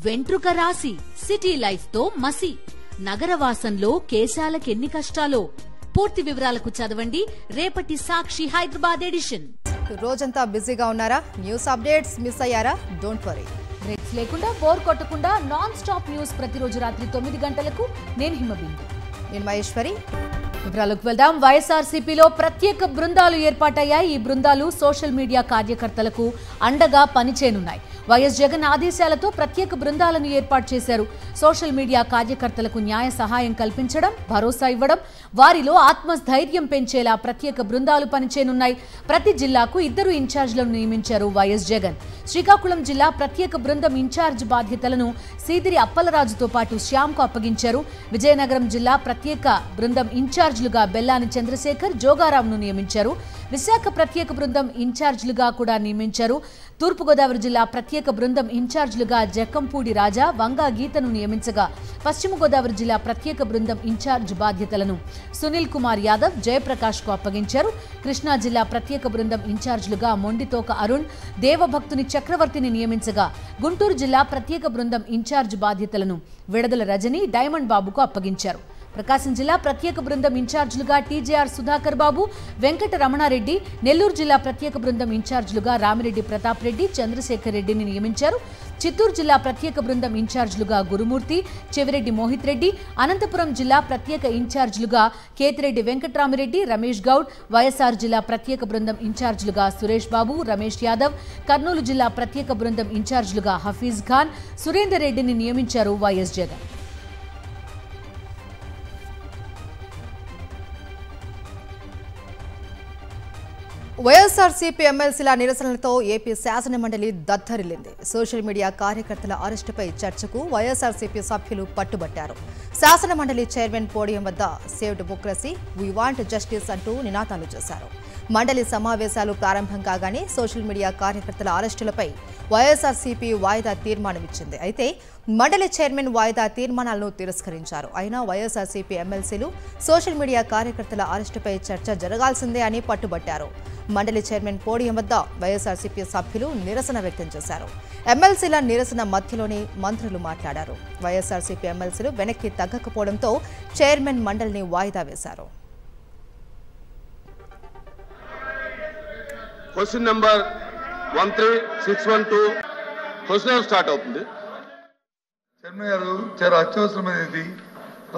వెంట్రుక రాసి city life తో మసి నగరవాసంలో కేశాలకెన్ని కష్టాలో. పూర్తి వివరాలకు చదవండి రేపటి సాక్షి హైదరాబాద్ ఎడిషన్. రోజంతా బిజీగా ఉన్నారా? న్యూస్ అప్డేట్స్ మిస్ అయ్యారా? Don't worry. బ్రేక్స్ లేకుండా బోర్ కొట్టకుండా నాన్ స్టాప్ న్యూస్ ప్రతిరోజు రాత్రి 9 గంటలకు. నేను హిమబిందు. నేను మహేశ్వరి. వివరాలకు వెళ్దాం. వైఎస్ఆర్సీపీలో ప్రత్యేక బృందాలు ఏర్పాటయ్యాయి. ఈ బృందాలు సోషల్ మీడియా కార్యకర్తలకు అండగా పనిచేయనున్నాయి. వైఎస్ జగన్ ఆదేశాలతో ప్రత్యేక బృందాలను ఏర్పాటు చేశారు. సోషల్ మీడియా కార్యకర్తలకు న్యాయ సహాయం కల్పించడం, భరోసా ఇవ్వడం, వారిలో ఆత్మస్థైర్యం పెంచేలా ప్రత్యేక బృందాలు పనిచేయనున్నాయి. ప్రతి జిల్లాకు 2 ఇన్ఛార్జీలను నియమించారు వైఎస్ జగన్. శ్రీకాకుళం జిల్లా ప్రత్యేక బృందం ఇన్ఛార్జ్ బాధ్యతలను సీదిరి అప్పలరాజుతో పాటు శ్యామ్కు అప్పగించారు. విజయనగరం జిల్లా ప్రత్యేక బృందం ఇన్ఛార్జీలుగా బెల్లాని చంద్రశేఖర్, జోగారావును నియమించారు. విశాఖ ప్రత్యేక బృందం ఇన్ఛార్జీలుగా కూడా నియమించారు. తూర్పుగోదావరి జిల్లా ప్రత్యేక బృందం ఇన్ఛార్జీలుగా జక్కంపూడి రాజా, వంగా గీతను నియమించగా పశ్చిమ గోదావరి జిల్లా ప్రత్యేక బృందం ఇన్ఛార్జ్ బాధ్యతలను సునీల్ కుమార్ యాదవ్, జయప్రకాష్ కు అప్పగించారు. కృష్ణా జిల్లా ప్రత్యేక బృందం ఇన్ఛార్జీలుగా మొండితోక అరుణ్, దేవభక్తుని చక్రవర్తిని నియమించగా గుంటూరు జిల్లా ప్రత్యేక బృందం ఇన్ఛార్జ్ బాధ్యతలను విడదల రజని, డైమండ్ బాబుకు అప్పగించారు. ప్రకాశం జిల్లా ప్రత్యేక బృందం ఇన్ఛార్జీలుగా టీజేఆర్ సుధాకర్ బాబు, వెంకట రమణారెడ్డి, నెల్లూరు జిల్లా ప్రత్యేక బృందం ఇన్ఛార్జీలుగా రామిరెడ్డి ప్రతాప్ రెడ్డి, చంద్రశేఖర్ రెడ్డిని నియమించారు. చిత్తూరు జిల్లా ప్రత్యేక బృందం ఇన్ఛార్జీలుగా గురుమూర్తి, చెవిరెడ్డి మోహిత్ రెడ్డి, అనంతపురం జిల్లా ప్రత్యేక ఇన్ఛార్జీలుగా కేతిరెడ్డి వెంకట్రామిరెడ్డి, రమేష్ గౌడ్, వైఎస్ఆర్ జిల్లా ప్రత్యేక బృందం ఇన్ఛార్జీలుగా సురేష్ బాబు, రమేష్ యాదవ్, కర్నూలు జిల్లా ప్రత్యేక బృందం ఇన్ఛార్జీలుగా హఫీజ్ ఖాన్, సురేందర్ రెడ్డిని నియమించారు వైఎస్ జగన్. వైఎస్ఆర్సీపీ ఎమ్మెల్సీల నిరసనలతో ఏపీ శాసనమండలి దద్దరిల్లింది. సోషల్ మీడియా కార్యకర్తల అరెస్టుపై చర్చకు వైఎస్ఆర్సీపీ సభ్యులు పట్టుబట్టారు. శాసనమండలి చైర్మన్ పోడియం వద్ద save democracy, we want justice అంటూ నినాదాలు చేశారు. మండలి సమావేశాలు ప్రారంభం కాగానే సోషల్ మీడియా కార్యకర్తల అరెస్టులపై వైఎస్ఆర్సీపీ వాయిదా తీర్మానం ఇచ్చింది. అయితే మండలి చైర్మన్ వాయిదా తీర్మానాలను తిరస్కరించారు. అయినా వైఎస్ఆర్సీపీ ఎమ్మెల్సీలు సోషల్ మీడియా కార్యకర్తల అరెస్టుపై చర్చ జరగాల్సిందే అని పట్టుబట్టారు. మండలి చైర్మన్ పోడియం వద్ద వైఎస్ఆర్సీపీ సభ్యులు నిరసన వ్యక్తం చేశారు. ఎమ్మెల్సీల నిరసన మధ్యలోనే మంత్రులు మాట్లాడారు. వైఎస్ఆర్సీపీ ఎమ్మెల్సీలు వెనక్కి తగ్గకపోవడంతో చైర్మన్ మండలిని వాయిదా వేశారు. క్వశ్చన్ నెంబర్ 13612 క్వశ్చన్ స్టార్ట్ అవుతుంది. చైర్మన్ గారు చాలా అత్యవసరమైనది.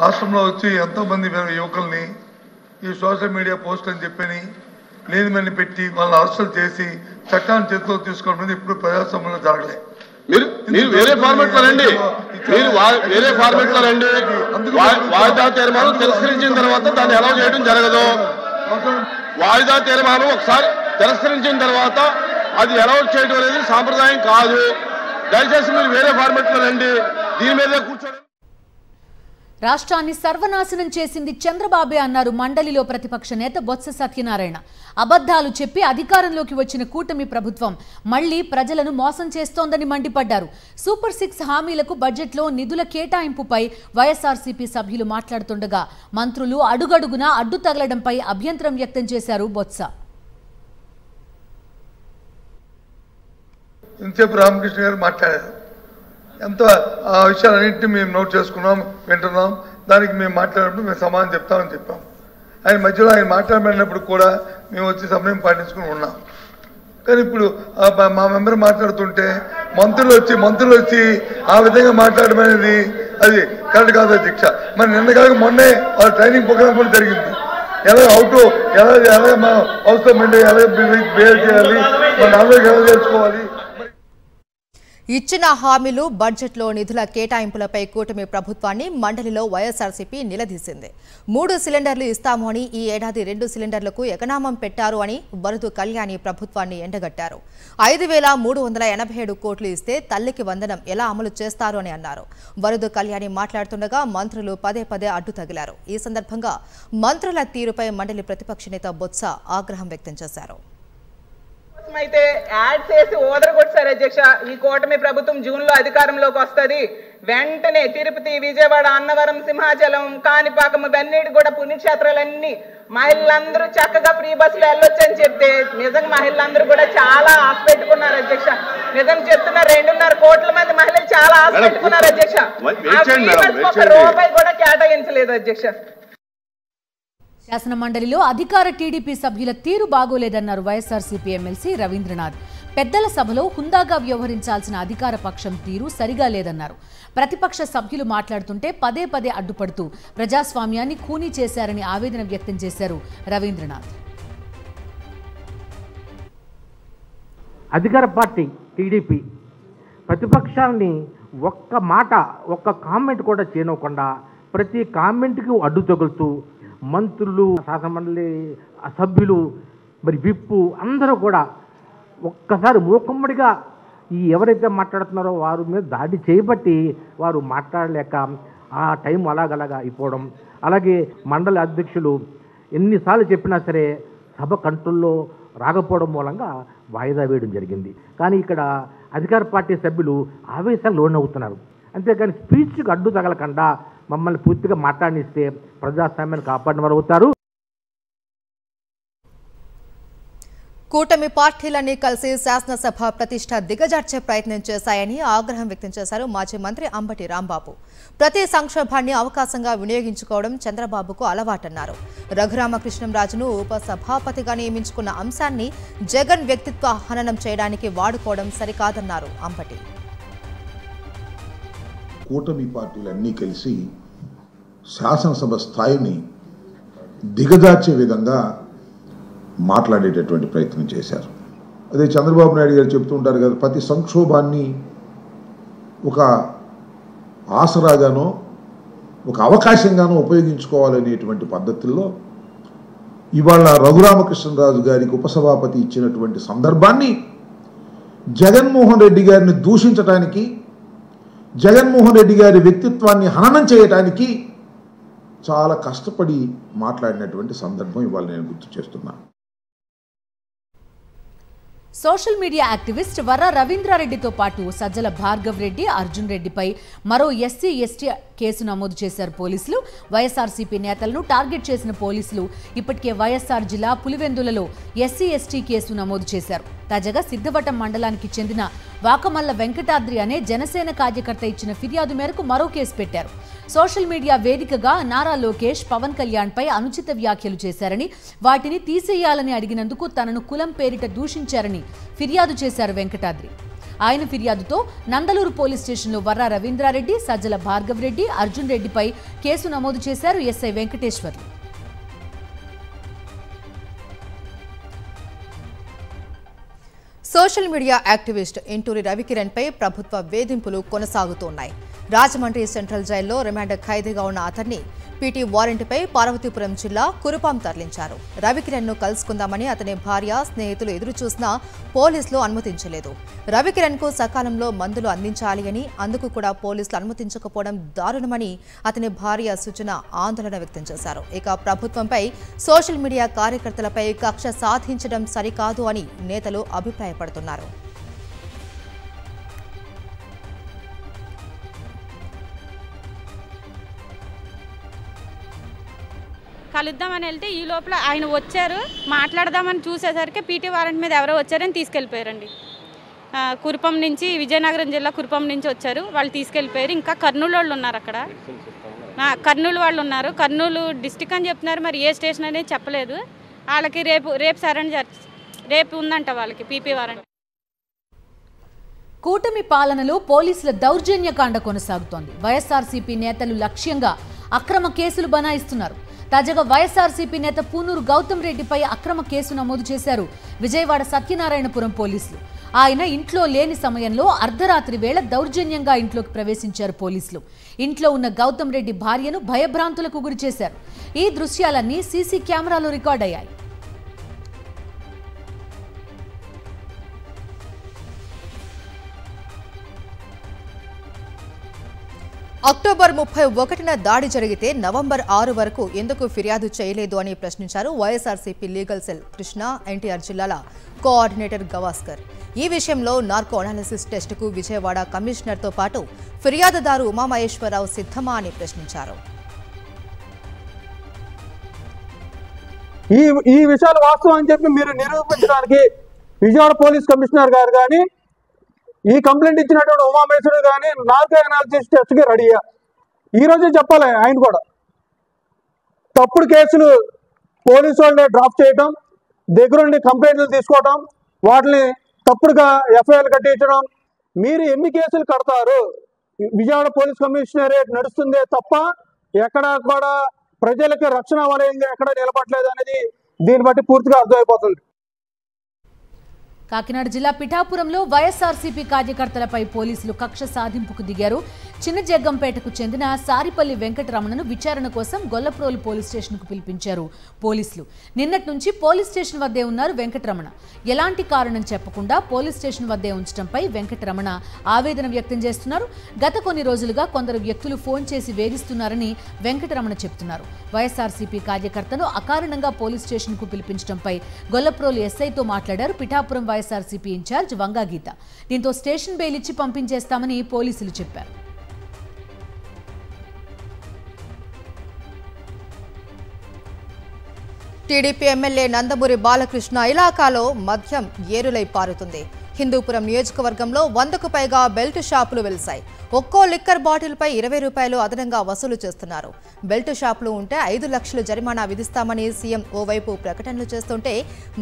రాష్ట్రంలో వచ్చి ఎంతో మంది యువకుల్ని ఈ సోషల్ మీడియా పోస్ట్ అని చెప్పని లేని మని పెట్టి వాళ్ళని అరెస్టులు చేసి చట్టాన్ని చేతిలో తీసుకోవడం ఇప్పుడు ప్రజాస్వామ్యంలో జరగలేదు. మీరు వేరే ఫార్మెట్ లో రండి, మీరు వేరే ఫార్మెట్ లో రండి. వాయిదా తీర్మానం తిరస్కరించిన తర్వాత దాన్ని అలౌ చేయడం జరగదు. వాయిదా తీర్మానం ఒకసారి తిరస్కరించిన తర్వాత అది అలౌట్ చేయడం అనేది సాంప్రదాయం కాదు. దయచేసి మీరు వేరే ఫార్మెట్ లో రండి, దీని మీద కూర్చోండి. రాష్ట్రాన్ని సర్వనాశనం చేసింది చంద్రబాబే అన్నారు మండలిలో ప్రతిపక్ష నేత బొత్స సత్యనారాయణ. అబద్ధాలు చెప్పి అధికారంలోకి వచ్చిన కూటమి ప్రభుత్వం మళ్లీ ప్రజలను మోసం చేస్తోందని మండిపడ్డారు. సూపర్ 6 హామీలకు బడ్జెట్లో నిధుల కేటాయింపుపై వైఎస్ఆర్సీపీ సభ్యులు మాట్లాడుతుండగా మంత్రులు అడుగడుగునా అడ్డు తగలడంపై అభ్యంతరం వ్యక్తం చేశారు బొత్స. ఇంతసేపు రామకృష్ణ గారు మాట్లాడారు. ఎంతో ఆ విషయాలన్నింటినీ మేము నోట్ చేసుకున్నాం, వింటున్నాం. దానికి మేము మాట్లాడినప్పుడు మేము సమాధానం చెప్తామని చెప్పాం. ఆయన మధ్యలో ఆయన మాట్లాడమన్నప్పుడు కూడా మేము వచ్చి సమయం పాటించుకుని ఉన్నాం. కానీ ఇప్పుడు మా మెంబర్ మాట్లాడుతుంటే మంత్రులు వచ్చి ఆ విధంగా మాట్లాడడం అనేది అది కరెక్ట్ కాదు అధ్యక్ష. మరి నిన్న కాక మొన్నే వాళ్ళ ట్రైనింగ్ ప్రోగ్రామ్ కూడా జరిగింది. ఎలా మా అవసరం అంటే ఎలా బిహేవ్ చేయాలి, మన నాలుగు ఎలా చేసుకోవాలి. ఇచ్చిన హామీలు, బడ్జెట్లో నిధుల కేటాయింపులపై కూటమి ప్రభుత్వాన్ని మండలిలో వైఎస్ఆర్సీపీ నిలదీసింది. 3 సిలిండర్లు ఇస్తాము అని ఈ ఏడాది 2 సిలిండర్లకు ఎగనామం పెట్టారు అని వరదు కళ్యాణి ప్రభుత్వాన్ని ఎండగట్టారు. 5,387 కోట్లు ఇస్తే తల్లికి వందనం ఎలా అమలు చేస్తారు అని అన్నారు. వరదు కళ్యాణి మాట్లాడుతుండగా మంత్రులు పదే అడ్డు తగిలారు. ఈ సందర్భంగా మంత్రుల తీరుపై మండలి ప్రతిపక్ష నేత బొత్స ఆగ్రహం వ్యక్తం చేశారు. అయితే యాడ్ చేసి ఓదరగొట్టారు అధ్యక్ష. ఈ కూటమి ప్రభుత్వం జూన్ లో అధికారంలోకి వస్తుంది. వెంటనే తిరుపతి, విజయవాడ, అన్నవరం, సింహాచలం, కాణిపాకం ఇవన్నీ కూడా పుణ్యక్షేత్రాలన్నీ మహిళలందరూ చక్కగా ఫ్రీ బస్సులో వెళ్ళొచ్చు అని చెప్తే నిజంగా మహిళలందరూ కూడా చాలా ఆశ పెట్టుకున్నారు అధ్యక్ష. నిజం చెప్తున్న 2.5 కోట్ల మంది మహిళలు చాలా ఆశ పెట్టుకున్నారు అధ్యక్ష. రూపాయి కూడా కేటాయించలేదు అధ్యక్ష. శాసన మండలిలో అధికార టీడీపీ సభ్యుల తీరు బాగోలేదన్నారు వైఎస్ఆర్సీపీ ఎమ్మెల్సీ రవీంద్రనాథ్. పెద్దల సభలో హుందాగా వ్యవహరించాల్సిన అధికార పక్షం తీరు సరిగా లేదన్నారు. ప్రతిపక్ష సభ్యులు మాట్లాడుతుంటే పదే పదే అడ్డుపడుతూ ప్రజాస్వామ్యాన్ని ఖూనీ చేశారని ఆవేదన వ్యక్తం చేశారు రవీంద్రనాథ్. అధికార పార్టీ టీడీపీ ప్రతిపక్షాన్ని ఒక్క మాట ఒక్క కామెంట్ కూడా చేయనివ్వకుండా ప్రతి కామెంట్కి అడ్డు తగులుతూ మంత్రులు, శాసనమండలి సభ్యులు, మరి విప్పు అందరూ కూడా ఒక్కసారి మూకమ్మడిగా ఈ ఎవరైతే మాట్లాడుతున్నారో వారి మీద దాడి చేయబట్టి వారు మాట్లాడలేక ఆ టైం అలాగలాగా అయిపోవడం. అలాగే మండలి అధ్యక్షులు ఎన్నిసార్లు చెప్పినా సరే సభ కంట్రోల్లో రాకపోవడం మూలంగా వాయిదా వేయడం జరిగింది. కానీ ఇక్కడ అధికార పార్టీ సభ్యులు ఆవేశాలు లోనవుతున్నారు. అంతేకాని స్పీచ్కి అడ్డు తగలకుండా మమ్మల్ని పూర్తిగా మాట్లాడిస్తే ప్రజాస్వామ్యాన్ని కాపాడిన వారు అవుతారు. కూటమి పార్టీలన్నీ కలిసి శాసనసభ ప్రతిష్ట దిగజార్చే ప్రయత్నం చేశాయని ఆగ్రహం వ్యక్తం చేశారు మాజీ మంత్రి అంబటి రాంబాబు. ప్రతి సంక్షోభాన్ని అవకాశంగా వినియోగించుకోవడం చంద్రబాబుకు అలవాటన్నారు. రఘురామకృష్ణంరాజును ఉపసభాపతిగా నియమించుకున్న అంశాన్ని జగన్ వ్యక్తిత్వ హననం చేయడానికి వాడుకోవడం సరికాదన్నారు అంబటి. కూటమి పార్టీలన్నీ కలిసి శాసనసభ స్థాయిని దిగజార్చే విధంగా మాట్లాడేటటువంటి ప్రయత్నం చేశారు. అదే చంద్రబాబు నాయుడు గారు చెప్తూ ఉంటారు కదా, ప్రతి సంక్షోభాన్ని ఒక ఆసరాగానో ఒక అవకాశంగానో ఉపయోగించుకోవాలనేటువంటి పద్ధతుల్లో ఇవాళ రఘురామకృష్ణరాజు గారికి ఉపసభాపతి ఇచ్చినటువంటి సందర్భాన్ని జగన్మోహన్ రెడ్డి గారిని దూషించడానికి, జగన్మోహన్ రెడ్డి గారి వ్యక్తిత్వాన్ని హననం చేయడానికి చాలా కష్టపడి మాట్లాడినటువంటి సందర్భం ఇవాళ నేను గుర్తు చేస్తున్నాను. సోషల్ మీడియా యాక్టివిస్ట్ వర్ర రవీంద్రారెడ్డితో పాటు సజ్జల భార్గవ్ రెడ్డి, అర్జున్ రెడ్డిపై మరో ఎస్సీ ఎస్టీ కేసు నమోదు చేశారు పోలీసులు. వైఎస్ఆర్సీపీ నేతలను టార్గెట్ చేసిన పోలీసులు ఇప్పటికే వైఎస్ఆర్ జిల్లా పులివెందులలో ఎస్సీ ఎస్టీ కేసు నమోదు చేశారు. తాజాగా సిద్ధవటం మండలానికి చెందిన వాకమల్ల వెంకటాద్రి అనే జనసేన కార్యకర్త ఇచ్చిన ఫిర్యాదు మేరకు మరో కేసు పెట్టారు. సోషల్ మీడియా వేదికగా నారా లోకేష్, పవన్ కళ్యాణ్ పై అనుచిత వ్యాఖ్యలు చేశారని, వాటిని తీసేయాలని అడిగినందుకు తనను కులం పేరిట దూషించారని ఫిర్యాదు చేశారు వెంకటాద్రి. ఆయన ఫిర్యాదుతో నందలూరు పోలీస్ స్టేషన్లో వర్ర రవీంద్రారెడ్డి, సజ్జల భార్గవ్ రెడ్డి, అర్జున్ రెడ్డిపై కేసు నమోదు చేశారు SI Venkateswarlu. Social media activist Inturi Ravikiran పై ప్రభుత్వ వేధింపులు కొనసాగుతున్నాయి. రాజమండ్రి సెంట్రల్ జైల్లో రిమాండ్ ఖైదీగా ఉన్న అతన్ని పీటీ వారెంట్పై పార్వతీపురం జిల్లా కురుపాం తరలించారు. రవికిరణ్ ను కలుసుకుందామని అతని భార్య, స్నేహితులు ఎదురు చూసినా పోలీసులు అనుమతించలేదు. రవికిరణ్ కు సకాలంలో మందులు అందించాలి అని, అందుకు కూడా పోలీసులు అనుమతించకపోవడం దారుణమని అతని భార్య సుజన ఆందోళన వ్యక్తం చేశారు. ఇక ప్రభుత్వంపై, సోషల్ మీడియా కార్యకర్తలపై కక్ష సాధించడం సరికాదు అని నేతలు అభిప్రాయపడుతున్నారు. కలుద్దామని వెళ్తే ఈ లోపల ఆయన వచ్చారు. మాట్లాడదామని చూసేసరికి పీటీ వారెంట్ మీద ఎవరో వచ్చారని తీసుకెళ్ళిపోయారండి. కురుపం నుంచి, విజయనగరం జిల్లా కురుపం నుంచి వచ్చారు. వాళ్ళు తీసుకెళ్ళిపోయారు. ఇంకా కర్నూలు వాళ్ళు ఉన్నారు అక్కడ, కర్నూలు వాళ్ళు ఉన్నారు. కర్నూలు డిస్టిక్ అని చెప్తున్నారు, మరి ఏ స్టేషన్ అనేది చెప్పలేదు. వాళ్ళకి రేపు సరెండర్, రేపు ఉందంట వాళ్ళకి పీపీ వారెంట్. కూటమి పాలనలో పోలీసుల దౌర్జన్యకాండ కొనసాగుతోంది. వైఎస్ఆర్సీపీ నేతలు లక్ష్యంగా అక్రమ కేసులు బనాయిస్తున్నారు. తాజాగా వైఎస్ఆర్సీపీ నేత పూనూరు గౌతమ్ రెడ్డిపై అక్రమ కేసు నమోదు చేశారు విజయవాడ సత్యనారాయణపురం పోలీసులు. ఆయన ఇంట్లో లేని సమయంలో అర్ధరాత్రి వేళ దౌర్జన్యంగా ఇంట్లోకి ప్రవేశించారు పోలీసులు. ఇంట్లో ఉన్న గౌతమ్ రెడ్డి భార్యను భయభ్రాంతులకు గురి చేశారు. ఈ దృశ్యాలన్నీ సీసీ కెమెరాలో రికార్డయ్యాయి. అక్టోబర్ 31న దాడి జరిగితే నవంబర్ 6 వరకు ఎందుకు ఫిర్యాదు చేయలేదు అని ప్రశ్నించారు వైఎస్ఆర్సీపీ లీగల్ సెల్ కృష్ణ, ఎన్టీఆర్ జిల్లాల కోఆర్డినేటర్ గవాస్కర్. ఈ విషయంలో నార్కో అనాలిసిస్ టెస్టుకు విజయవాడ కమిషనర్తో పాటు ఫిర్యాదుదారు ఉమామహేశ్వరరావు సిద్ధమా అని ప్రశ్నించారు. ఈ విషయాలు వాస్తవం అని చెప్పి మీరు నిరూపించడానికి విజయవాడ పోలీస్ కమిషనర్ గారు కానీ ఈ కంప్లైంట్ ఇచ్చినటువంటి ఉమామేశ్వరుడు కానీ నార్కో అనాలిసిస్ టెస్ట్కి రెడీయా? ఈ రోజే చెప్పాలి ఆయన కూడా. తప్పుడు కేసులు పోలీసు వాళ్ళే డ్రాప్ చేయటం, దగ్గరుండి కంప్లైంట్లు తీసుకోవటం, వాటిని తప్పుడుగా ఎఫ్ఐఆర్లు కట్టించడం. మీరు ఎన్ని కేసులు కడతారు? విజయవాడ పోలీస్ కమిషనరేట్ నడుస్తుందే తప్ప ఎక్కడ కూడా ప్రజలకు రక్షణ వలయంగా ఎక్కడ నిలబడలేదు అనేది దీన్ని బట్టి పూర్తిగా అర్థమైపోతుంది. కాకినాడ జిల్లా పిఠాపురంలో వైఎస్ఆర్సీపీ కార్యకర్తలపై పోలీసులు కక్ష సాధింపుకు దిగారు. చిన్నజగ్గంపేటకు చెందిన సారిపల్లి వెంకటరమణను విచారణ కోసం గొల్లప్రోలు పోలీస్ స్టేషన్కు పిలిపించారు పోలీసులు. నిన్నటి నుంచి పోలీస్ స్టేషన్ వద్దే ఉన్నారు వెంకటరమణ. ఎలాంటి కారణం చెప్పకుండా పోలీస్ స్టేషన్ వద్దే ఉంచడంపై వెంకటరమణ ఆవేదన వ్యక్తం చేస్తున్నారు. గత కొన్ని రోజులుగా కొందరు వ్యక్తులు ఫోన్ చేసి వేధిస్తున్నారని వెంకటరమణ చెబుతున్నారు. వైఎస్ఆర్సీపీ కార్యకర్తను అకారణంగా పోలీస్ స్టేషన్కు పిలిపించడంపై గొల్లప్రోలు ఎస్ఐతో మాట్లాడారు పిఠాపురం వైఎస్ఆర్సీపీ ఇన్ఛార్జ్ వంగాగీత. దీంతో స్టేషన్ బెయిల్ ఇచ్చి పంపించేస్తామని పోలీసులు చెప్పారు. టీడీపీ ఎమ్మెల్యే నందమూరి బాలకృష్ణ ఇలాకాలో మద్యం ఏరులై పారుతుంది. హిందూపురం నియోజకవర్గంలో 100కు పైగా బెల్ట్ షాపులు వెలిశాయి. ఒక్కో లిక్కర్ బాటిల్పై 20 రూపాయలు అదనంగా వసూలు చేస్తున్నారు. బెల్ట్ షాపులు ఉంటే 5 లక్షలు జరిమానా విధిస్తామని సీఎం ఓవైపు ప్రకటనలు చేస్తుంటే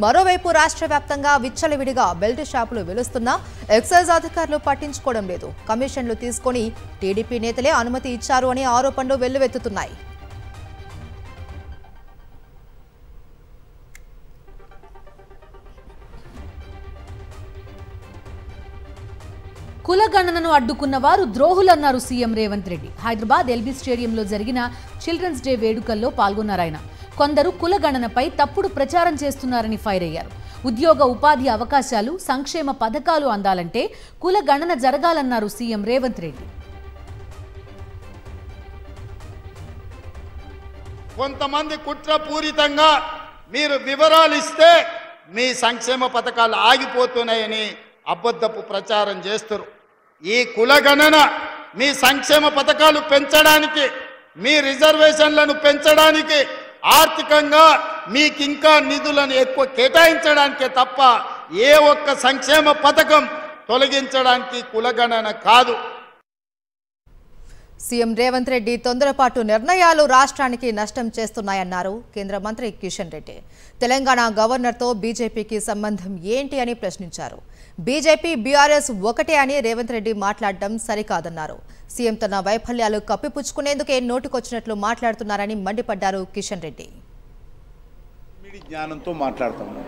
మరోవైపు రాష్ట్ర వ్యాప్తంగా విచ్చలవిడిగా బెల్ట్ షాపులు వెలుస్తున్నా ఎక్సైజ్ అధికారులు పట్టించుకోవడం లేదు. కమిషన్లు తీసుకొని టీడీపీ నేతలే అనుమతి ఇచ్చారు అనే ఆరోపణలు వెల్లువెత్తుతున్నాయి. కులగణనను అడ్డుకున్న వారు ద్రోహులన్నారు సీఎం రేవంత్ రెడ్డి. హైదరాబాద్ ఎల్బీ స్టేడియంలో జరిగిన చిల్డ్రన్స్ డే వేడుకల్లో పాల్గొన్నారాయన. కొందరు కులగణనపై తప్పుడు ప్రచారం చేస్తున్నారని ఫైర్ అయ్యారు. ఉద్యోగ ఉపాధి అవకాశాలు, సంక్షేమ పథకాలు అందాలంటే కులగణన జరగాలన్నారు సీఎం రేవంత్ రెడ్డి. కొంతమంది కుట్రపూరితంగా మీరు వివరాలు ఇస్తే మీ సంక్షేమ పథకాలు ఆగిపోతున్నాయని అబద్ధపు ప్రచారం చేస్తారు. ఈ కులగణన మీ సంక్షేమ పథకాలు పెంచడానికి, మీ రిజర్వేషన్లను పెంచడానికి, ఆర్థికంగా మీకు ఇంకా నిధులను ఎక్కువ కేటాయించడానికే తప్ప ఏ ఒక్క సంక్షేమ పథకం తొలగించడానికి కులగణన కాదు. సీఎం రేవంత్ రెడ్డి తొందరపాటు నిర్ణయాలు రాష్ట్రానికి నష్టం చేస్తున్నాయన్నారు కేంద్ర మంత్రి కిషన్ రెడ్డి. తెలంగాణ గవర్నర్తో బీజేపీకి సంబంధం ఏంటి అని ప్రశ్నించారు. బీజేపీ బీఆర్ఎస్ ఒకటే అని రేవంత్ రెడ్డి మాట్లాడడం సరికాదన్నారు. సీఎం తన వైఫల్యాలు కప్పిపుచ్చుకునేందుకే నోటుకొచ్చినట్లు మాట్లాడుతున్నారని మండిపడ్డారు కిషన్ రెడ్డి. జ్ఞానంతో మాట్లాడుతూ ఉన్నాం,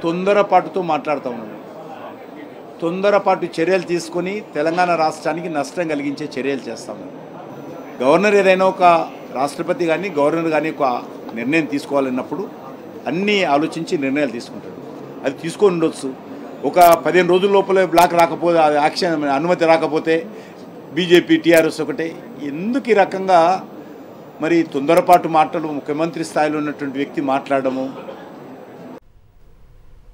తొందరపాటుతో మాట్లాడుతూ ఉన్నాం. తొందరపాటు చర్యలు తీసుకొని తెలంగాణ రాష్ట్రానికి నష్టం కలిగించే చర్యలు చేస్తాము. గవర్నర్ ఏదైనా ఒక రాష్ట్రపతి కానీ గవర్నర్ కానీ ఒక నిర్ణయం తీసుకోవాలన్నప్పుడు అన్నీ ఆలోచించి నిర్ణయాలు తీసుకుంటాడు. అది తీసుకొని ఉండొచ్చు. ఒక 15 రోజుల లోపలే బ్లాక్ రాకపోతే, యాక్షన్ అనుమతి రాకపోతే బీజేపీ టీఆర్ఎస్ ఒకటే. ఎందుకు ఈ రకంగా మరి తొందరపాటు మాటలు ముఖ్యమంత్రి స్థాయిలో ఉన్నటువంటి వ్యక్తి మాట్లాడము?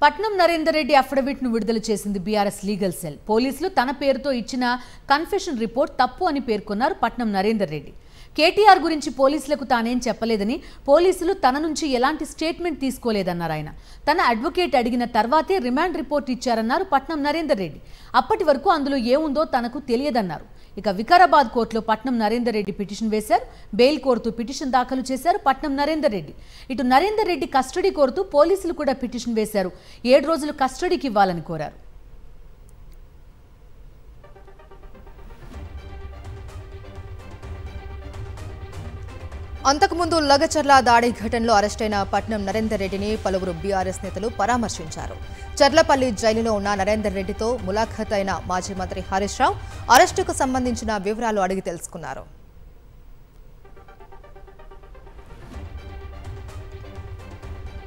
పట్నం నరేందర్ రెడ్డి అఫిడవిట్ ను విడుదల చేసింది బీఆర్ఎస్ లీగల్ సెల్. పోలీసులు తన పేరుతో ఇచ్చిన కన్ఫెషన్ రిపోర్ట్ తప్పు అని పేర్కొన్నారు పట్నం నరేందర్ రెడ్డి. కేటీఆర్ గురించి పోలీసులకు తానేం చెప్పలేదని, పోలీసులు తన నుంచి ఎలాంటి స్టేట్మెంట్ తీసుకోలేదన్నారు ఆయన. తన అడ్వకేట్ అడిగిన తర్వాతే రిమాండ్ రిపోర్ట్ ఇచ్చారన్నారు పట్నం నరేందర్ రెడ్డి. అప్పటి వరకు అందులో ఏముందో తనకు తెలియదన్నారు. ఇక వికారాబాద్ కోర్టులో పట్నం నరేందర్ రెడ్డి పిటిషన్ వేశారు. బెయిల్ కోరుతూ పిటిషన్ దాఖలు చేశారు పట్నం నరేందర్ రెడ్డి. ఇటు నరేందర్ రెడ్డి కస్టడీ కోరుతూ పోలీసులు కూడా పిటిషన్ వేశారు. 7 రోజులు కస్టడీకి ఇవ్వాలని కోరారు. అంతకుముందు లగచర్ల దాడి ఘటనలో అరెస్టైన పట్నం నరేందర్ రెడ్డిని పలువురు బీఆర్ఎస్ నేతలు పరామర్శించారు. చర్లపల్లి జైలులో ఉన్న నరేందర్ రెడ్డితో ములాఖత్ అయిన మాజీ మంత్రి హరీష్ రావు అరెస్టుకు సంబంధించిన వివరాలు అడిగి తెలుసుకున్నారు.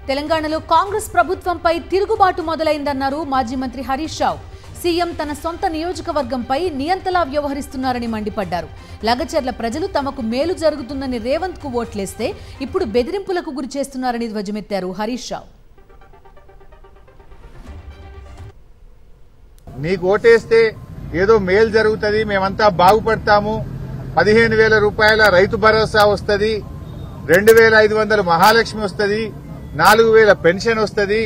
తెలంగాణలో కాంగ్రెస్ ప్రభుత్వంపై తిరుగుబాటు మొదలైందన్నారు మాజీ మంత్రి హరీష్ రావు. సీఎం తన సొంత నియోజకవర్గంపై నియంతలా వ్యవహరిస్తున్నారని మండిపడ్డారు. లగచర్ల ప్రజలు తమకు మేలు జరుగుతుందని రేవంత్ కు ఓట్లేస్తే ఇప్పుడు బెదిరింపులకు గురి చేస్తున్నారని ధ్వజమెత్తారు హరీష్ రావు. నీకు ఓటేస్తే ఏదో మేలు జరుగుతుంది, మేమంతా బాగుపడతాము, 15,000 రూపాయల రైతు భరోసా వస్తుంది, 2,500 మహాలక్ష్మి వస్తుంది, 4000 పెన్షన్ వస్తుంది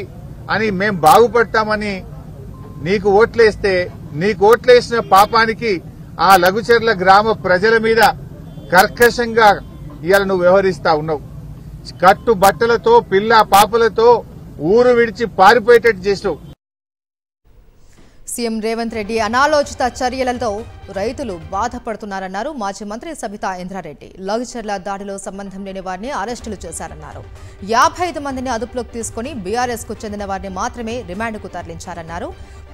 అని మేం బాగుపడతామని నీకు ఓట్లేస్తే నీకు ఓట్లేసిన పాపానికి ఆ లఘుచర్ల గ్రామ ప్రజల మీద కర్కశంగా ఇవాళ నువ్వు వ్యవహరిస్తా ఉన్నావు. కట్టు బట్టలతో పిల్ల పాపలతో ఊరు విడిచి పారిపోయేటట్టు చేసావు. సీఎం రేవంత్ రెడ్డి అనాలోచిత చర్యలతో రైతులు బాధపడుతున్నారన్నారు మాజీ మంత్రి సబితా ఇంద్రారెడ్డి. లఘుచర్ల దాడిలో సంబంధం లేని వారిని అరెస్టులు చేశారన్నారు. 55 మందిని అదుపులోకి తీసుకుని బీఆర్ఎస్ కు చెందిన వారిని మాత్రమే రిమాండ్కు తరలించారన్నారు.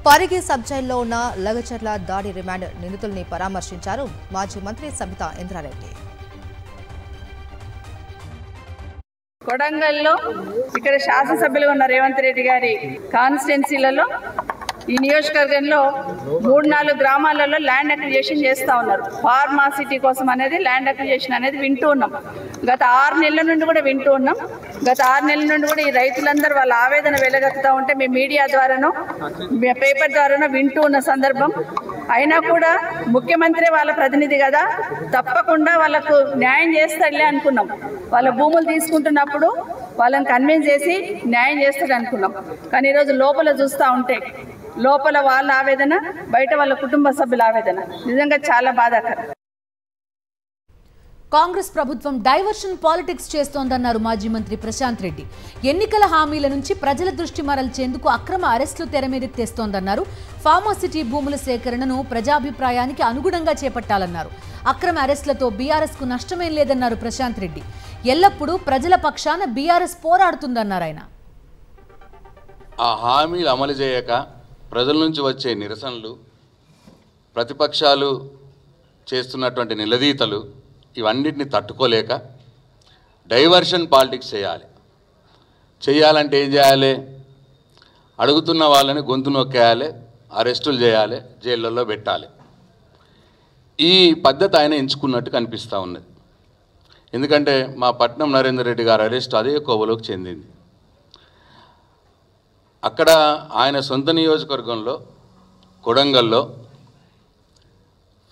పరిగి సబ్ జైల్లో ఉన్న లఘుచర్ల దాడి రిమాండ్ నిందితుల్ని పరామర్శించారు మాజీ మంత్రి సబితా ఇంద్రారెడ్డి. కొడంగల్లో ఇక్కడ శాసనసభ్యులుగా ఉన్న రేవంత్ రెడ్డి గారి కాన్స్టిట్యున్సీలలో ఈ నియోజకవర్గంలో 3-4 గ్రామాలలో ల్యాండ్ అక్విజిషన్ చేస్తూ ఉన్నారు. ఫార్మాసిటీ కోసం అనేది ల్యాండ్ అక్విజిషన్ అనేది వింటూ ఉన్నాం. గత 6 నెలల నుండి కూడా వింటూ ఉన్నాం. గత 6 నెలల నుండి కూడా ఈ రైతులందరూ వాళ్ళ ఆవేదన వెలగక్కుతూ ఉంటే మీ మీడియా ద్వారానో పేపర్ ద్వారానో వింటూ ఉన్న సందర్భం. అయినా కూడా ముఖ్యమంత్రి వాళ్ళ ప్రతినిధి కదా, తప్పకుండా వాళ్ళకు న్యాయం చేస్తాడులే అనుకున్నాం. వాళ్ళ భూములు తీసుకుంటున్నప్పుడు వాళ్ళని కన్విన్స్ చేసి న్యాయం చేస్తాడు అనుకున్నాం. కానీ ఈరోజు లోపల చూస్తూ ఉంటే లోపల వాళ్ళ ఆవేదన, బయట వాళ్ళ కుటుంబ సభ్యుల ఆవేదన నిజంగా చాలా బాధాకరం. కాంగ్రెస్ ప్రభుత్వం డైవర్షన్ పాలిటిక్స్ చేస్తోందన్నారు మాజీ మంత్రి ప్రశాంత్ రెడ్డి. ఎన్నికల హామీల నుంచి ప్రజల దృష్టి మరల్చేందుకు అక్రమ అరెస్టులు తెరమీదకు తెస్తోందన్నారు. ఫార్మాసిటీ భూముల సేకరణను ప్రజాభిప్రాయానికి అనుగుణంగా చేపట్టాలన్నారు. అక్రమ అరెస్టులతో బీఆర్ఎస్ కు నష్టమేం లేదన్నారు ప్రశాంత్ రెడ్డి. ఎల్లప్పుడూ ప్రజల పక్షాన బీఆర్ఎస్ పోరాడుతుందన్నారు ఆయన. ఆ హామీలు అమలు చేయక ప్రజల నుంచి వచ్చే నిరసనలు, ప్రతిపక్షాలు చేస్తున్నటువంటి నిలదీతలు ఇవన్నిటిని తట్టుకోలేక డైవర్షన్ పాలిటిక్స్ చేయాలంటే ఏం చేయాలి? అడుగుతున్న వాళ్ళని గొంతు నొక్కేయాలి, అరెస్టులు చేయాలి, జైళ్ళల్లో పెట్టాలి. ఈ పద్ధతి ఆయన ఎంచుకున్నట్టు కనిపిస్తూ ఉన్నది. ఎందుకంటే మా పట్నం నరేందర్ రెడ్డి గారు అరెస్ట్ అదే కోవలోకి చెందింది. అక్కడ ఆయన సొంత నియోజకవర్గంలో కొడంగల్లో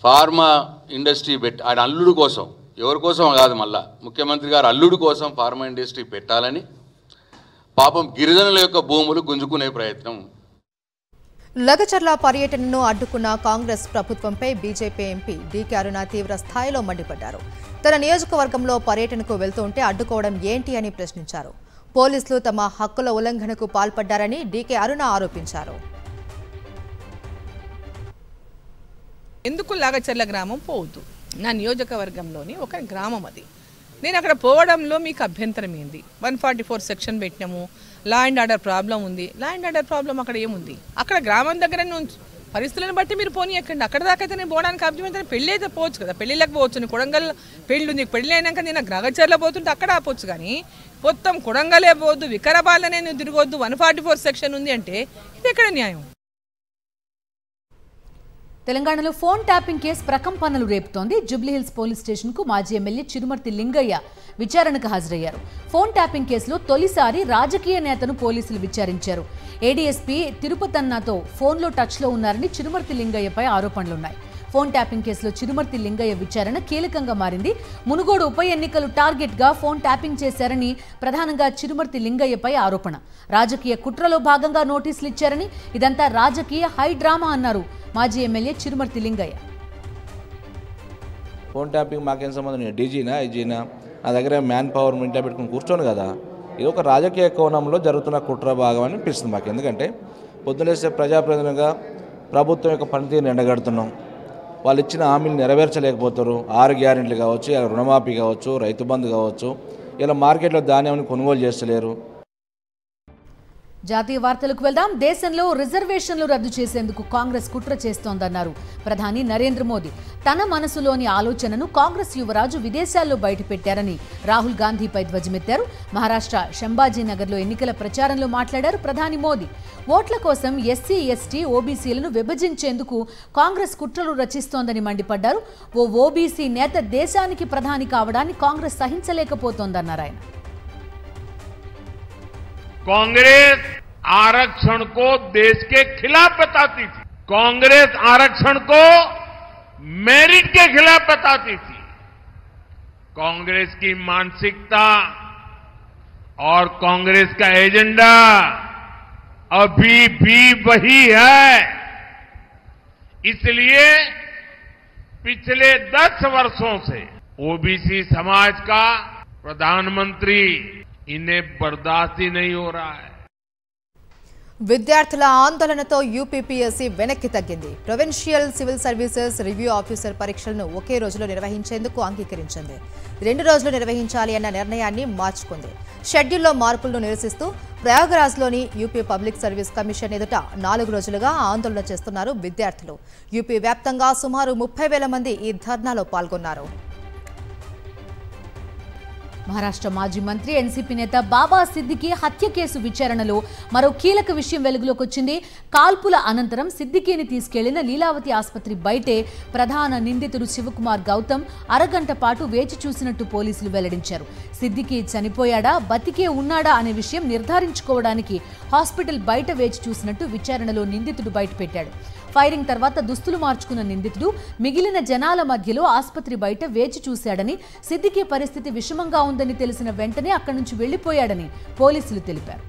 ఫార్మా ఇండస్ట్రీ పెట్టి ఆయన అల్లుడు కోసం, ఎవరి కోసం కాదు, మళ్ళా ముఖ్యమంత్రి గారు అల్లుడు కోసం ఫార్మా ఇండస్ట్రీ పెట్టాలని పాపం గిరిజనుల యొక్క భూములు గుంజుకునే ప్రయత్నం. లఘుచర్ల పర్యటనను అడ్డుకున్న కాంగ్రెస్ ప్రభుత్వంపై బీజేపీ ఎంపీ డీకే అరుణ తీవ్ర స్థాయిలో మండిపడ్డారు. తన నియోజకవర్గంలో పర్యటనకు వెళ్తుంటే అడ్డుకోవడం ఏంటి అని ప్రశ్నించారు. పోలీసులు తమ హక్కుల ఉల్లంఘనకు పాల్పడ్డారని డీకే అరుణ ఆరోపించారు. ఎందుకు లఘుచర్ల గ్రామం పోవద్దు? నా నియోజకవర్గంలోని ఒక గ్రామం అది. నేను అక్కడ పోవడంలో మీకు అభ్యంతరం ఏంది? 144 సెక్షన్ పెట్టినాము. లా అండ్ ఆర్డర్ ప్రాబ్లం ఉంది. లా అండ్ ఆర్డర్ ప్రాబ్లం అక్కడ ఏముంది? అక్కడ గ్రామం దగ్గర పరిస్థితులను బట్టి మీరు పోనీ ఎక్కండి. అక్కడ దాకా అయితే నేను పోవడానికి అభ్యంతరం. పెళ్ళి అయితే పోవచ్చు కదా, పెళ్ళిళ్ళకి పోవచ్చు. నేను కొడంగల్ పెళ్ళి ఉంది, పెళ్ళి అయినాక నేను లఘుచర్ల పోతుంటే అక్కడ ఆపొచ్చు. కానీ మొత్తం కొడంగలే పోవద్దు, వికారాబాద్లోనే నేను తిరగొద్దు, 144 సెక్షన్ ఉంది అంటే ఇది ఎక్కడ న్యాయం? తెలంగాణలో ఫోన్ ట్యాపింగ్ కేసు ప్రకంపనలు రేపుతోంది. జూబ్లీహిల్స్ పోలీస్ స్టేషన్ కు మాజీ ఎమ్మెల్యే చిరుమర్తి లింగయ్య విచారణకు హాజరయ్యారు. ఫోన్ ట్యాపింగ్ కేసులో తొలిసారి రాజకీయ నేతను పోలీసులు విచారించారు. ఏడీఎస్పీ తిరుపతన్నతో ఫోన్లో టచ్లో ఉన్నారని చిరుమర్తి లింగయ్యపై ఆరోపణలున్నాయి. ఫోన్ ట్యాపింగ్ కేసులో చిరుమర్తి లింగయ్య విచారణ కీలకంగా మారింది. మునుగోడు ఉప ఎన్నికలు టార్గెట్గా ఫోన్ ట్యాపింగ్ చేశారని ప్రధానంగా చిరుమర్తి లింగయ్యపై ఆరోపణ. రాజకీయ కుట్రలో భాగంగా నోటీసులు ఇచ్చారని, ఇదంతా రాజకీయ హై డ్రామా అన్నారు మాజీ MLA Chirumarthi Lingaiah. Phone tapping మాకేం సంబంధం? డీజీనా ఐజీనా నా దగ్గర మ్యాన్ పవర్ ఇంటా పెట్టుకుని కూర్చోను కదా. ఇది ఒక రాజకీయ కోణంలో జరుగుతున్న కుట్ర భాగం అని అనిపిస్తుంది మాకు. ఎందుకంటే పొద్దునేసే ప్రజాప్రతినిధిగా ప్రభుత్వం యొక్క పనితీరుని ఎండగడుతున్నాం. వాళ్ళు ఇచ్చిన హామీలు నెరవేర్చలేకపోతారు. 6 గ్యారెంటీలు కావచ్చు, ఇలా రుణమాఫీ కావచ్చు, రైతు బంధు కావచ్చు, ఇలా మార్కెట్లో ధాన్యాన్ని కొనుగోలు చేస్తలేరు. జాతీయ వార్తలకు వెళ్దాం. దేశంలో రిజర్వేషన్లు రద్దు చేసేందుకు కాంగ్రెస్ కుట్ర చేస్తోందన్నారు ప్రధాని నరేంద్ర మోదీ. తన మనసులోని ఆలోచనను కాంగ్రెస్ యువరాజు విదేశాల్లో బయటపెట్టారని రాహుల్ గాంధీపై ధ్వజమెత్తారు. మహారాష్ట్ర శంభాజీనగర్లో ఎన్నికల ప్రచారంలో మాట్లాడారు ప్రధాని మోదీ. ఓట్ల కోసం ఎస్సీ, ఎస్టీ, ఓబీసీలను విభజించేందుకు కాంగ్రెస్ కుట్రలు రచిస్తోందని మండిపడ్డారు. ఓ ఓబీసీ నేత దేశానికి ప్రధాని కావడాన్ని కాంగ్రెస్ సహించలేకపోతోందన్నారు ఆయన. कांग्रेस आरक्षण को देश के खिलाफ बताती थी. कांग्रेस आरक्षण को मेरिट के खिलाफ बताती थी. कांग्रेस की मानसिकता और कांग्रेस का एजेंडा अभी भी वही है। इसलिए पिछले 10 वर्षों से ओबीसी समाज का प्रधानमंत्री इन्हें बर्दाश्त ही नहीं हो रहा है। విద్యార్థుల ఆందోళనతో యూపీపీఎస్సీ వెనక్కి తగ్గింది. Provincial civil services review officer పరీక్షలను ఒకే రోజులో నిర్వహించేందుకు అంగీకరించింది. 2 రోజులు నిర్వహించాలి అన్న నిర్ణయాన్ని మార్చుకుంది. షెడ్యూల్లో మార్పులను నిరసిస్తూ ప్రయాగరాజ్లోని యూపీ పబ్లిక్ సర్వీస్ కమిషన్ ఎదుట 4 రోజులుగా ఆందోళన చేస్తున్నారు విద్యార్థులు. యూపీ వ్యాప్తంగా సుమారు 30,000 మంది ఈ ధర్నాలో పాల్గొన్నారు. మహారాష్ట్ర మాజీ మంత్రి ఎన్సీపీ నేత బాబా సిద్దికీ హత్య కేసు విచారణలో మరో కీలక విషయం వెలుగులోకి వచ్చింది. కాల్పుల అనంతరం సిద్దికీని తీసుకెళ్లిన లీలావతి ఆసుపత్రి బయటే ప్రధాన నిందితుడు శివకుమార్ గౌతమ్ అరగంట పాటు వేచి చూసినట్టు పోలీసులు వెల్లడించారు. సిద్దికీ చనిపోయాడా బతికే ఉన్నాడా అనే విషయం నిర్ధారించుకోవడానికి హాస్పిటల్ బయట వేచి చూసినట్టు విచారణలో నిందితుడు బయటపెట్టాడు. ఫైరింగ్ తర్వాత దుస్తులు మార్చుకున్న నిందితుడు మిగిలిన జనాల మధ్యలో ఆసుపత్రి బయట వేచి చూశాడని, సిద్దికీ పరిస్థితి విషమంగా ఉందని తెలిసిన వెంటనే అక్కడి నుంచి వెళ్లిపోయాడని పోలీసులు తెలిపారు.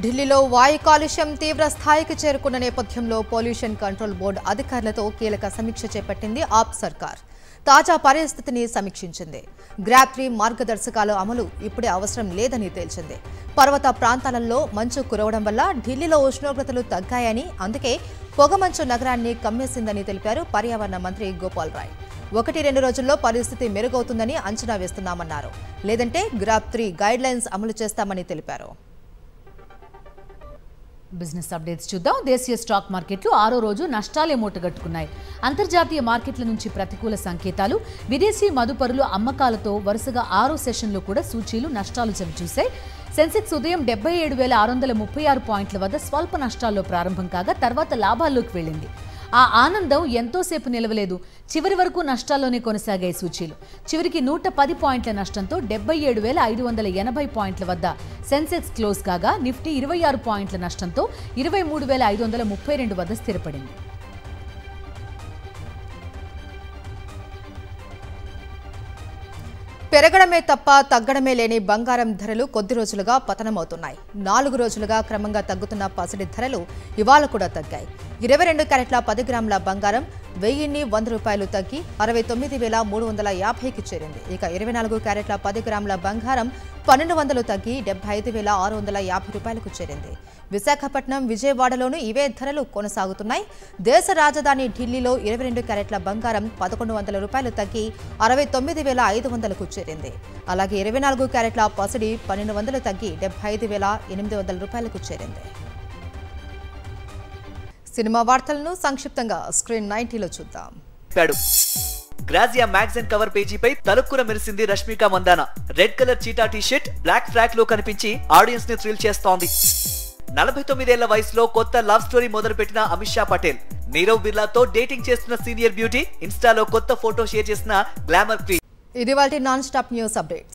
ఢిల్లీలో వాయు కాలుష్యం తీవ్ర స్థాయికి చేరుకున్న నేపథ్యంలో పొల్యూషన్ కంట్రోల్ బోర్డు అధికారులతో కీలక సమీక్ష చేపట్టింది ఆప్ సర్కార్. తాజా పరిస్థితిని సమీక్షించింది. గ్రాప్ 3 మార్గదర్శకాల అమలు ఇప్పుడే అవసరం లేదని తేల్చింది. పర్వత ప్రాంతాలలో మంచు కురవడం వల్ల ఢిల్లీలో ఉష్ణోగ్రతలు తగ్గాయని, అందుకే పొగమంచు నగరాన్ని కమ్మేసిందని తెలిపారు పర్యావరణ మంత్రి గోపాల్ రాయ్. 1-2 రోజుల్లో పరిస్థితి మెరుగవుతుందని అంచనా వేస్తున్నామన్నారు. లేదంటే గ్రాప్ 3 గైడ్ లైన్స్ అమలు చేస్తామని తెలిపారు. బిజినెస్ అప్డేట్స్ చూద్దాం. దేశీయ స్టాక్ మార్కెట్లు 6వ రోజు నష్టాలే మూటగట్టుకున్నాయి. అంతర్జాతీయ మార్కెట్ల నుంచి ప్రతికూల సంకేతాలు, విదేశీ మదుపరులు అమ్మకాలతో వరుసగా 6వ సెషన్లో కూడా సూచీలు నష్టాలు చవిచూశాయి. సెన్సెక్స్ ఉదయం 77,636 పాయింట్ల వద్ద స్వల్ప నష్టాల్లో ప్రారంభం కాగా తర్వాత లాభాల్లోకి వెళ్లింది. ఆ ఆనందం ఎంతోసేపు నిలవలేదు. చివరి వరకు నష్టాల్లోనే కొనసాగాయి సూచీలు. చివరికి 110 పాయింట్ల నష్టంతో 77,580 పాయింట్ల వద్ద సెన్సెక్స్ క్లోజ్ కాగా నిఫ్టీ 26 పాయింట్ల నష్టంతో 23,532 వద్ద స్థిరపడింది. పెరగడమే తప్ప తగ్గడమే లేని బంగారం ధరలు కొద్ది రోజులుగా పతనమవుతున్నాయి. 4 రోజులుగా క్రమంగా తగ్గుతున్న పసిడి ధరలు ఇవాళ కూడా తగ్గాయి. 22 క్యారెట్ల 10 గ్రాముల బంగారం 1,100 రూపాయలు తగ్గి 69,350కి చేరింది. ఇక 24 క్యారెట్ల 10 గ్రాముల బంగారం 1,200 తగ్గి 75,650 రూపాయలకు చేరింది. విశాఖపట్నం, విజయవాడలోనూ ఇవే ధరలు కొనసాగుతున్నాయి. దేశ రాజధాని ఢిల్లీలో 22 క్యారెట్ల బంగారం 1,100 రూపాయలు తగ్గి 69,500కు చేరింది. అలాగే 24 క్యారెట్ల పసిడి 1,200 తగ్గి 75,800 రూపాయలకు చేరింది. సినిమా వార్తలను సంక్షిప్తంగా స్క్రీన్ 90లో చూద్దాం. గ్రాజియా మ్యాగజైన్ కవర్ పేజీపై తలుక్కున మెరిసింది Rashmika Mandanna. Red colour cheetah T-shirt black frock లో కనిపించి ఆడియన్స్ ని థ్రిల్ చేస్తోంది. 49 ఏళ్ల వయసులో కొత్త లవ్ స్టోరీ మొదలుపెట్టిన అమిషా పటేల్. నీరవ్ బిర్లాతో డేటింగ్ చేస్తున్న సీనియర్ బ్యూటీ. ఇన్స్టాలో కొత్త ఫోటో షేర్ చేసిన గ్లామర్ క్వీన్. ఇది వాటి నాన్ స్టాప్ న్యూస్ అప్డేట్.